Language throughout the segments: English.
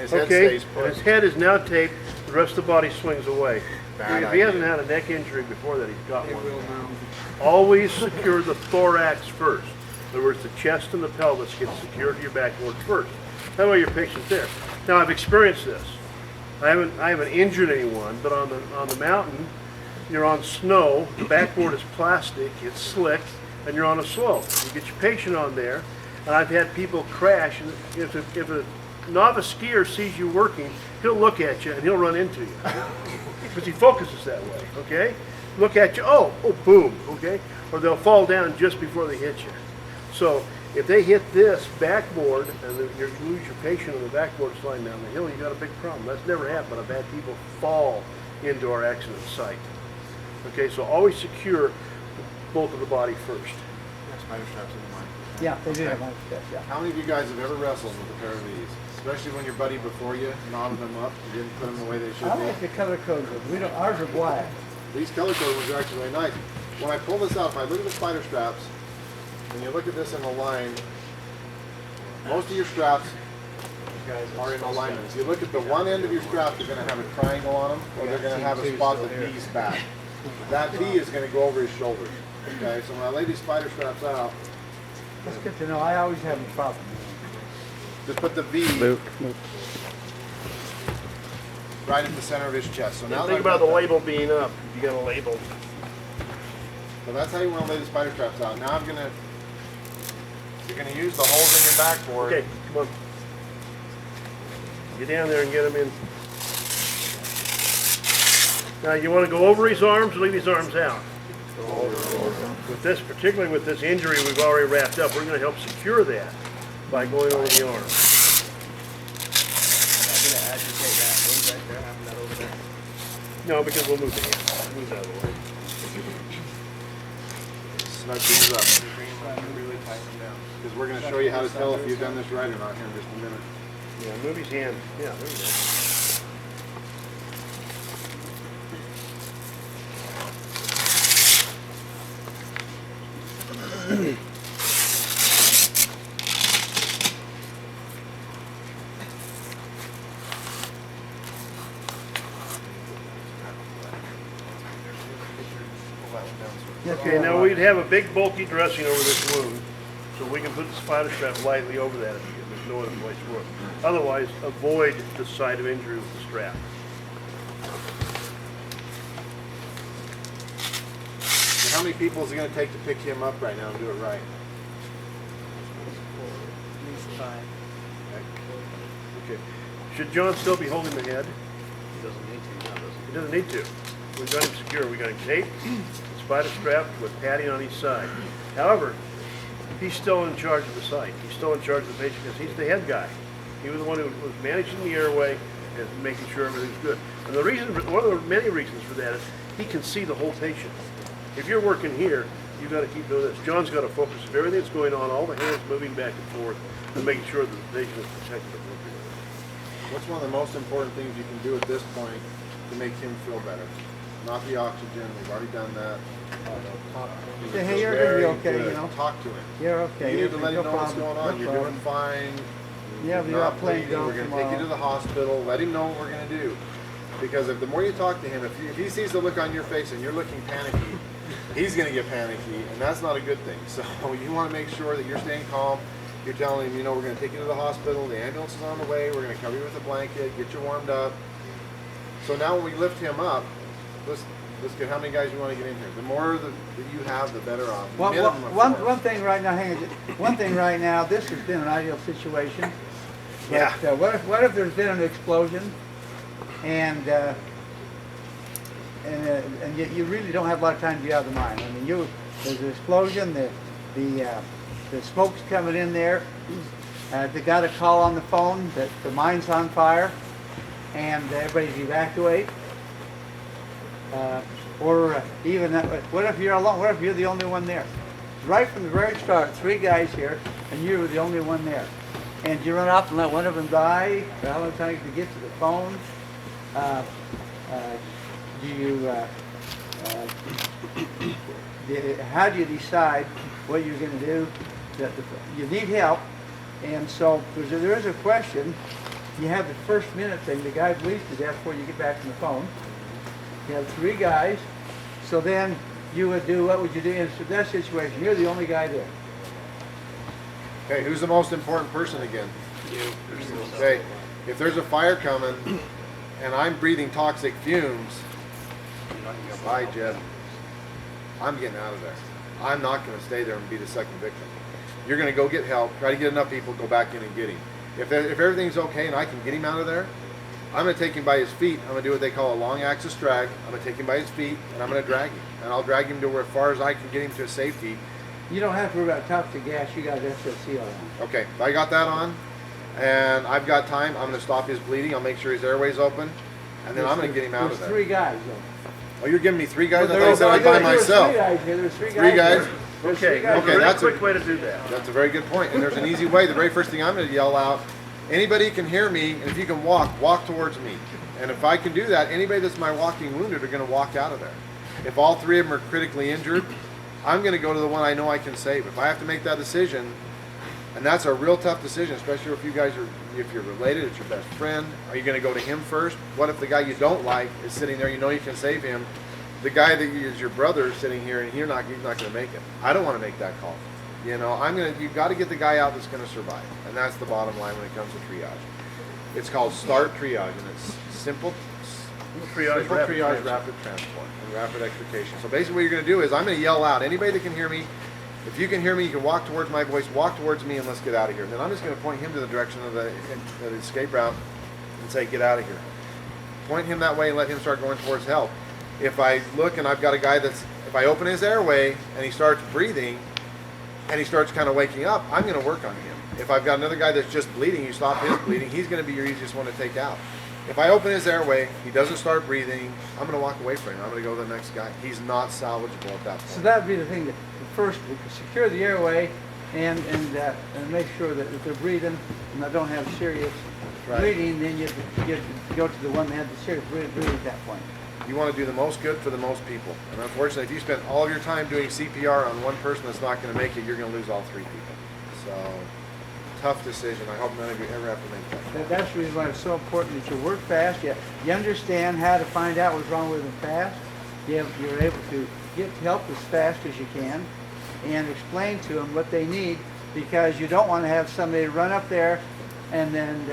his head Okay, stays and put. his head is now taped, the rest of the body swings away. Bad If he hasn't idea. had a neck injury before that, he's got They one. will now. Always secure the thorax first. In other words, the chest and the pelvis get secured to your backboard first. That way your patient's there. Now I've experienced this. I haven't injured anyone, but on the mountain, you're on snow, the backboard is plastic, it's slick, and you're on a slope. You get your patient on there, and I've had people crash, and if a novice skier sees you working, he'll look at you and he'll run into you. Because he focuses that way, okay? Look at you, oh, boom, okay? Or they'll fall down just before they hit you. So if they hit this backboard and you lose your patient on the backboard sliding down the hill, you got a big problem. That's never happened. I've had people fall into our accident site. Okay, so always secure both of the body first. Spider straps in the mind. Yeah, they do have life vests, yeah. How many of you guys have ever wrestled with a pair of these? Especially when your buddy before you knotted them up, you didn't put them the way they should I be. like the color code ones. We don't, ours are black. These color coded ones are actually really nice. When I pull this out, if I look at the spider straps, when you look at this in the line, most of your straps are in alignment. If you look at the one end of your strap, they're going to have a triangle on them, or they're going to have a spot that V's back. That V is going to go over his shoulders. Okay, so when I lay these spider straps out, That's good to know. I always have a problem. just put the V right in the center of his chest. So now Think that I've about the got that- label being up. You got a label. So that's how you want to lay the spider straps out. Now you're gonna use the holes in your backboard. Okay, come on. Get down there and get him in. Now you want to go over his arms, leave his arms out. With this, particularly with this injury we've already wrapped up, we're going to help secure that by going over the arm. No, because we'll move the hand. Move out of the way. Snug these up. Because we're gonna show you how to tell if you've done this right or not here in just a minute. Yeah, move his hand. Yeah, there you go. Okay, now we'd have a big bulky dressing over this wound, so we can put the spider strap lightly over that if there's no other place for it. Otherwise, avoid the site of injury with the strap. And how many people is it gonna take to pick him up right now and do it right? At least 5. Okay. Should John still be holding the head? He doesn't need to now, does He doesn't need to. We've got him secure. We got him taped, spider strapped with padding on each side. However, he's still in charge of the site. He's still in charge of the patient because he's the head guy. He was the one who was managing the airway and making sure everything's good. And the reason, one of the many reasons for that is he can see the whole patient. If you're working here, you've got to keep doing this. John's got to focus on everything that's going on, all the hands moving back and forth, and making sure that the patient is protected appropriately. What's one of the most important things you can do at this point to make him feel better? Not the oxygen, we've already done that. Say, hey, you're gonna be okay, Good. you know. Talk to him. You're okay. You need to let him No know what's problem. going on. No You're doing problem. fine. Yeah, but you're not out playing bleeding. golf We're going to take you to the hospital. Let him know what we're going to do. Because if the more you talk to him, if he sees the look on your face and you're looking panicky, he's going to get panicky, and that's not a good thing. So you want to make sure that you're staying calm. You're telling him, you know, we're going to take you to the hospital. The ambulance is on the way. We're going to cover you with a blanket, get you warmed up. So now when we lift him up, let's get how many guys you want to get in here. The more that you have, the better off. Minimum of 4. One thing right now, hang on. One thing right now, this has been an ideal situation. But, Yeah. what if there's been an explosion, and yet you really don't have a lot of time to get out of the mine. I mean, there's an explosion, the smoke's coming in there. They got a call on the phone that the mine's on fire, and everybody's evacuate. Or even what if you're alone? What if you're the only one there? Right from the very start, 3 guys here, and you were the only one there. And you run off and let one of them die. For how long time to get to the phone? How do you decide what you're going to do? You need help, and so there is a question you have the first minute thing, the guy bleeds to death before you get back from the phone. You have 3 guys, so then you would do, what would you do in that situation? You're the only guy there. Okay, who's the most important person again? You. Okay, if there's a fire coming and I'm breathing toxic fumes, bye, Jeb. I'm getting out of there. I'm not going to stay there and be the second victim. You're going to go get help, try to get enough people, go back in and get him. If everything's okay and I can get him out of there, I'm going to take him by his feet. I'm going to do what they call a long axis drag. I'm going to take him by his feet and I'm going to drag him. And I'll drag him to where as far as I can get him to safety. You don't have to worry about toxic gas, you got SSC on. Okay, if I got that on and I've got time, I'm going to stop his bleeding. I'll make sure his airway's open. And then I'm going to get him out of there. There's 3 guys though. Oh, you're giving me 3 guys? I Well, thought you said I'd by myself. There's 3 guys. 3 guys? There's Okay, 3 guys. Okay, okay, that's that's a- a quick way to do that. That's a very good point. And there's an easy way. The very first thing I'm going to yell out, anybody can hear me, and if you can walk towards me. And if I can do that, anybody that's my walking wounded are going to walk out of there. If all 3 of them are critically injured, I'm going to go to the one I know I can save. If I have to make that decision, and that's a real tough decision, especially if you guys are, if you're related, it's your best friend, are you going to go to him first? What if the guy you don't like is sitting there, you know you can save him? The guy that is your brother is sitting here and he's not going to make it. I don't want to make that call. You know, you've got to get the guy out that's going to survive. And that's the bottom line when it comes to triage. It's called START triage, and it's simple Triage, rapid transport. rapid transport, and rapid extrication. So basically what you're going to do is I'm going to yell out, anybody that can hear me, if you can hear me, you can walk towards my voice, walk towards me, and let's get out of here. And then I'm just going to point him to the direction of the escape route and say, get out of here. Point him that way and let him start going towards help. If I look and I've got a guy if I open his airway and he starts breathing and he starts kind of waking up, I'm going to work on him. If I've got another guy that's just bleeding, you stop his bleeding, he's going to be your easiest one to take out. If I open his airway, he doesn't start breathing, I'm going to walk away from him. I'm going to go to the next guy. He's not salvageable at that point. So that would be the thing, that first, secure the airway and make sure that if they're breathing and they don't have serious Right. bleeding, then you go to the one that had the serious bleeding at that point. You want to do the most good for the most people. And unfortunately, if you spend all of your time doing CPR on one person that's not going to make it, you're going to lose all 3 people. So, tough decision. I hope none of you ever have to make that. That's the reason why it's so important that you work fast. You understand how to find out what's wrong with them fast. You're able to get help as fast as you can and explain to them what they need, because you don't want to have somebody run up there and then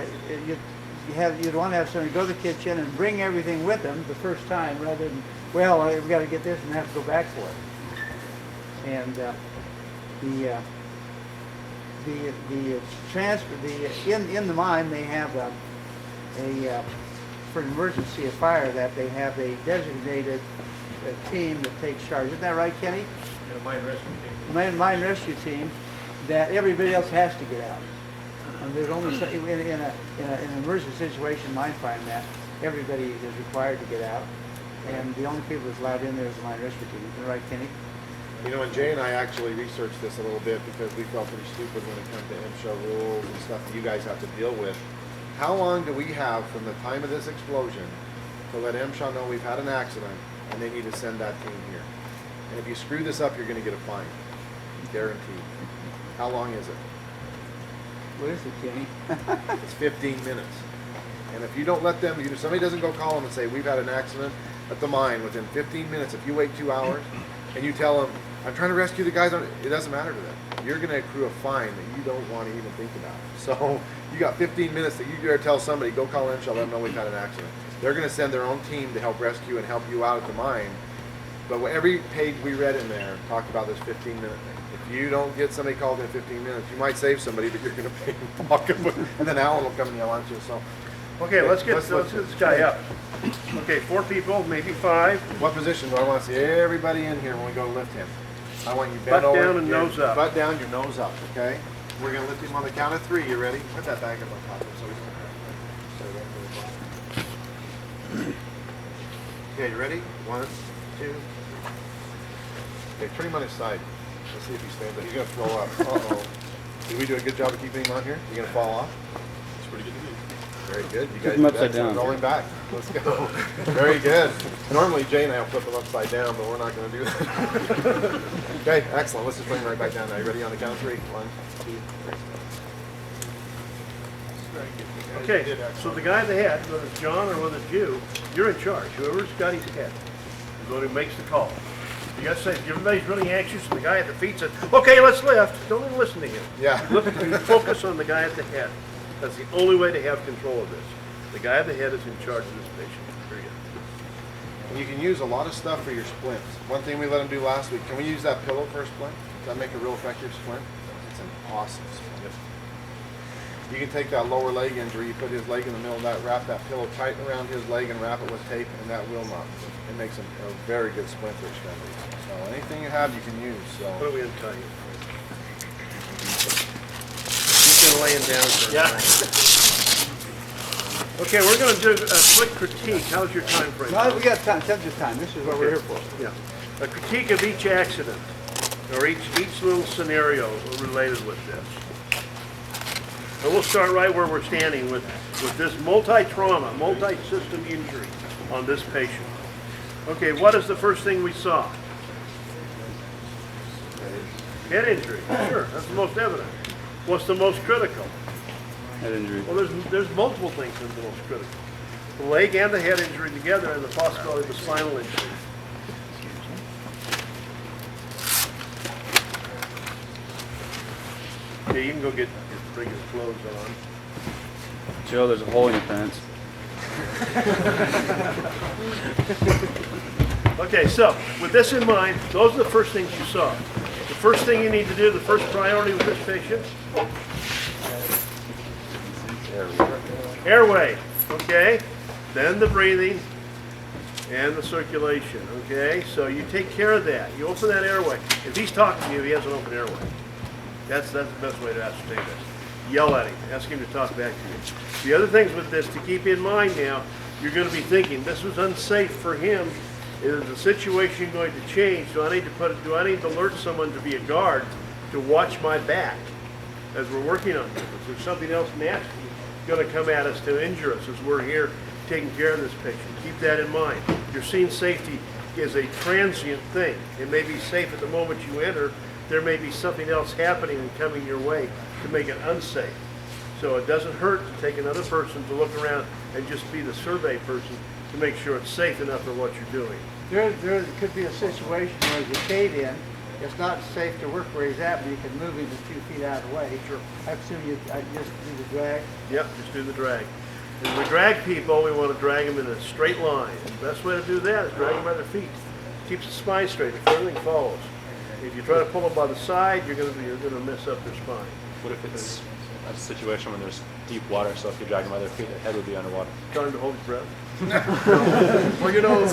you'd want to have somebody go to the kitchen and bring everything with them the first time, rather than, well, we've got to get this and have to go back for it. And in the mine they have for an emergency of fire, that they have a designated team that takes charge. Isn't that right, Kenny? Yeah, mine rescue team. Mine rescue team, that everybody else has to get out. And there's only in an emergency situation, mine find that everybody is required to get out, and the only people that's allowed in there is the mine rescue team. Isn't that right, Kenny? You know, and Jay and I actually researched this a little bit because we felt pretty stupid when it comes to MSHA rules and stuff that you guys have to deal with. How long do we have from the time of this explosion to let MSHA know we've had an accident and they need to send that team here? And if you screw this up, you're going to get a fine. Guaranteed. How long is it? What is it, Kenny? It's 15 minutes. And if you don't let them, if somebody doesn't go call them and say, we've had an accident at the mine within 15 minutes, if you wait 2 hours and you tell them, I'm trying to rescue the guys, it doesn't matter to them. You're going to accrue a fine that you don't want to even think about. So you got 15 minutes that you dare tell somebody, go call MSHA, let them know we've had an accident. They're going to send their own team to help rescue and help you out at the mine. But every page we read in there talked about this 15-minute thing. If you don't get somebody called in 15 minutes, you might save somebody, but you're going to pay them pocketbook, and then Alan will come and yell at you. So, Okay, let's get this guy up. Okay, 4 people, maybe 5. what position do I want to see everybody in here when we go to lift him? I want you bent Butt over, down and your nose up. Butt down, your nose up. Okay. We're going to lift him on the count of 3. You ready? Put that bag up on top of him so he's not. Okay, you ready? 1, 2. Okay, turn him on his side. Let's see if he stands up. He's going to throw up. Uh-oh. Did we do a good job of keeping him on here? You going to fall off? It's pretty good to me. Very good. You Flip guys him did upside excellent. down. Roll him back. Let's go. Very good. Normally Jay and I will flip him upside down, but we're not going to do that. Okay, excellent. Let's just bring him right back down now. You ready on the count of 3? 1, 2, 3. Okay, so the guy at the head, whether it's John or whether it's you, you're in charge. Whoever's got his head is the one who makes the call. You got to say, if everybody's really anxious and the guy at the feet says, okay, let's lift, don't even listen to him. Yeah. You focus on the guy at the head. That's the only way to have control of this. The guy at the head is in charge of this patient. Period. And you can use a lot of stuff for your splints. One thing we let him do last week, can we use that pillow for a splint? Does that make a real effective splint? It's an awesome splint. You can take that lower leg injury, you put his leg in the middle of that, wrap that pillow tight around his leg and wrap it with tape, and that will not. It makes a very good splint for extremities. So anything you have, you can use. So. What are we untie you? You've been laying down for a while. Okay, we're going to do a quick critique. How's your time frame? No, we got time, tons of time. This is what we're here for. Yeah. A critique of each accident, or each little scenario related with this. And we'll start right where we're standing with this multi-trauma, multi-system injury on this patient. Okay, what is the first thing we saw? Head injury. Sure, that's the most evident. What's the most critical? Head injury. Well, there's multiple things that are the most critical. The leg and the head injury together and the possibility of the spinal injury. Okay, you can go bring your clothes on. Joe, there's a hole in your pants. Okay, so with this in mind, those are the first things you saw. The first thing you need to do, the first priority with this patient, airway, okay? Then the breathing and the circulation, okay? So you take care of that. You open that airway. If he's talking to you, he has an open airway. That's the best way to ascertain this. Yell at him. Ask him to talk back to you. The other things with this to keep in mind now, you're going to be thinking, this was unsafe for him. Is the situation going to change? Do I need to alert someone to be a guard to watch my back as we're working on this? Is there something else nasty going to come at us to injure us as we're here taking care of this patient? Keep that in mind. Your scene safety is a transient thing. It may be safe at the moment you enter. There may be something else happening and coming your way to make it unsafe. So it doesn't hurt to take another person to look around and just be the survey person to make sure it's safe enough for what you're doing. There could be a situation where there's a cave in. It's not safe to work where he's at, but you can move him a few feet out of the way. Sure. I assume you just do the drag. Yep, just do the drag. As we drag people, we want to drag them in a straight line. The best way to do that is drag them by their feet. Keeps the spine straight if everything follows. If you try to pull them by the side, you're going to mess up their spine. What if it's a situation when there's deep water, so if you drag them by their feet, their head would be underwater? Tell him to hold his breath. Well, you know,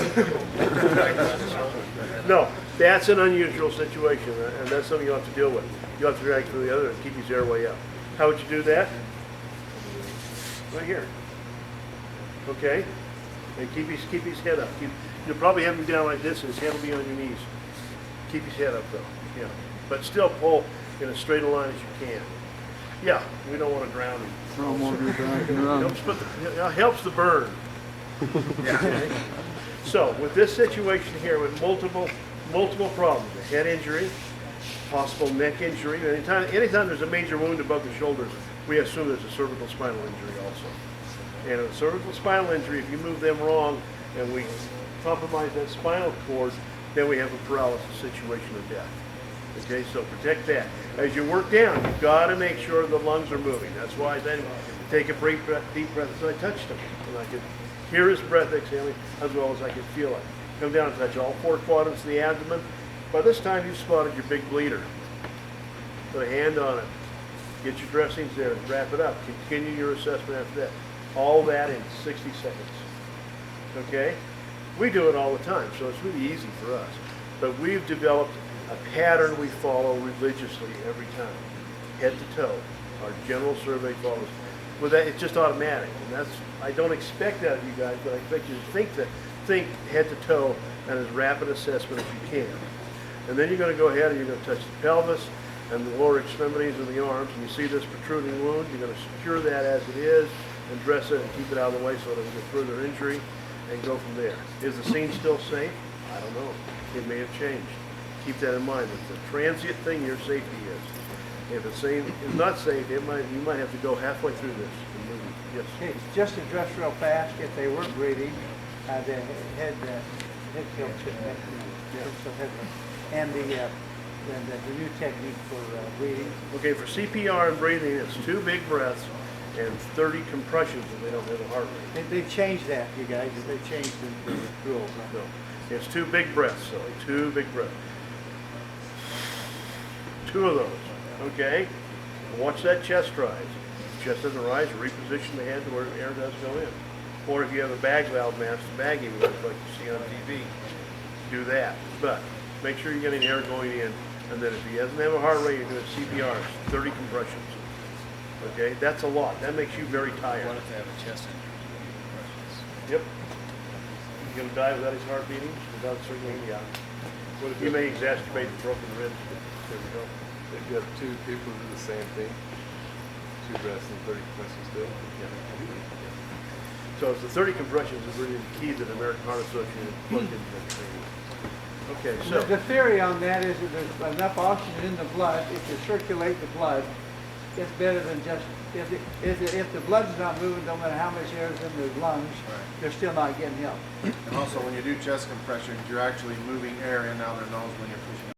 No, that's an unusual situation, and that's something you have to deal with. You have to drag through the other and keep his airway up. How would you do that? Right here. Okay? And keep his head up. You'll probably have him down like this, and his head will be on your knees. Keep his head up, though. Yeah. But still pull in as straight a line as you can. Yeah, we don't want to drown him. Helps the burn. Okay. So with this situation here, with multiple problems, a head injury, possible neck injury, anytime there's a major wound above the shoulders, we assume there's a cervical spinal injury also. And a cervical spinal injury, if you move them wrong and we compromise that spinal cord, then we have a paralysis situation of death. Okay, so protect that. As you work down, you've got to make sure the lungs are moving. That's why then take a deep breath. So I touched him, and I could hear his breath exhaling as well as I could feel it. Come down and touch all four quadrants of the abdomen. By this time, you've spotted your big bleeder. Put a hand on it. Get your dressings there. Wrap it up. Continue your assessment after that. All that in 60 seconds. Okay? We do it all the time, so it's really easy for us. But we've developed a pattern we follow religiously every time, head to toe. Our general survey follows. With that, it's just automatic, and I don't expect that of you guys, but I expect you to think head to toe and as rapid assessment as you can. And then you're going to go ahead and you're going to touch the pelvis and the lower extremities of the arms, and you see this protruding wound. You're going to secure that as it is and dress it and keep it out of the way so it doesn't get further injury, and go from there. Is the scene still safe? I don't know. It may have changed. Keep that in mind. It's a transient thing your safety is. If the scene is not safe, you might have to go halfway through this and Yes. Okay, just to address real fast, if they weren't breathing, the head tilt should and the new technique for breathing. Okay, for CPR and breathing, it's 2 big breaths and 30 compressions if they don't have a heart rate. They changed that, you guys. They changed the rules. So it's 2 big breaths, so 2 big breaths. 2 of those, okay? And watch that chest rise. If the chest doesn't rise, reposition the head to where air does go in. Or if you have a bag valve mask, the baggie like you see on TV, do that. But make sure you're getting air going in. And then if he doesn't have a heart rate, you're doing CPR, 30 compressions. Okay, that's a lot. That makes you very tired. What if they have a chest injury? Yep. He's gonna die without his heart beating, without circulating, yeah. What if You may exacerbate the broken ribs, but there we go. if you have 2 people do the same thing, 2 breaths and 30 compressions still? So it's the 30 compressions is really the key to the American Heart Association looked into that training. Okay, so, The theory on that is that there's enough oxygen in the blood. If you circulate the blood, it's better than just if the blood's not moving, no matter how much air is in the lungs, they're still not getting help. And also, when you do chest compressions, you're actually moving air in and out of their nose when you're pushing.